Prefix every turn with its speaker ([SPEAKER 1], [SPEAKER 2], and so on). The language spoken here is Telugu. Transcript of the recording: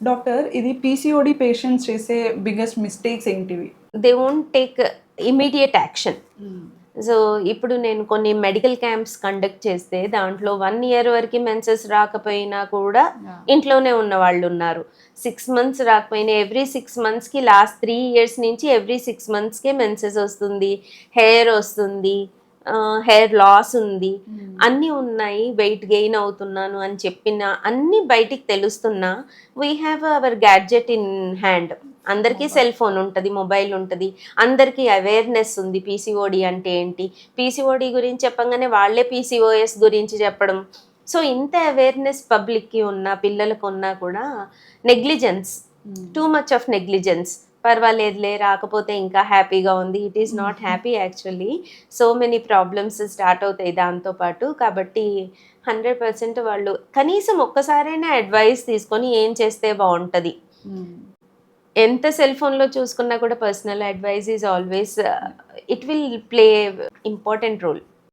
[SPEAKER 1] డాక్టర్, ఇది పీసీఓడి పేషెంట్స్ చేసే బిగ్గెస్ట్ మిస్టేక్స్ ఏంటివి?
[SPEAKER 2] They won't take immediate action. So ఇప్పుడు నేను కొన్ని మెడికల్ క్యాంప్స్ కండక్ట్ చేస్తే దాంట్లో 1 year వరకు మెన్సెస్ రాకపోయినా కూడా ఇంట్లోనే ఉన్న వాళ్ళు ఉన్నారు. 6 months రాకపోయినా ఎవ్రీ 6 monthsకి లాస్ట్ 3 years నుంచి ఎవ్రీ 6 monthsకే మెన్సెస్ వస్తుంది, హెయిర్ వస్తుంది, హెయిర్ లాస్ ఉంది, అన్నీ ఉన్నాయి, వెయిట్ గెయిన్ అవుతున్నాను అని చెప్పిన అన్నీ బయటికి తెలుస్తున్నా we have our gadget in hand. అందరికీ సెల్ ఫోన్ ఉంటుంది, మొబైల్ ఉంటుంది, అందరికీ అవేర్నెస్ ఉంది పీసీఓడి అంటే ఏంటి, పీసీఓడి గురించి చెప్పంగానే వాళ్ళే పీసీఓఎస్ గురించి చెప్పడం. సో ఇంత అవేర్నెస్ పబ్లిక్కి ఉన్నా పిల్లలకు ఉన్నా కూడా negligence, too much of negligence. పర్వాలేదులే రాకపోతే ఇంకా హ్యాపీగా ఉంది, it is not happy actually. So many problems start అవుతాయి దాంతోపాటు. కాబట్టి 100% వాళ్ళు కనీసం ఒక్కసారైనా అడ్వైస్ తీసుకొని ఏం చేస్తే బాగుంటుంది. ఎంత సెల్ ఫోన్లో చూసుకున్నా కూడా personal advice is always it will play important role.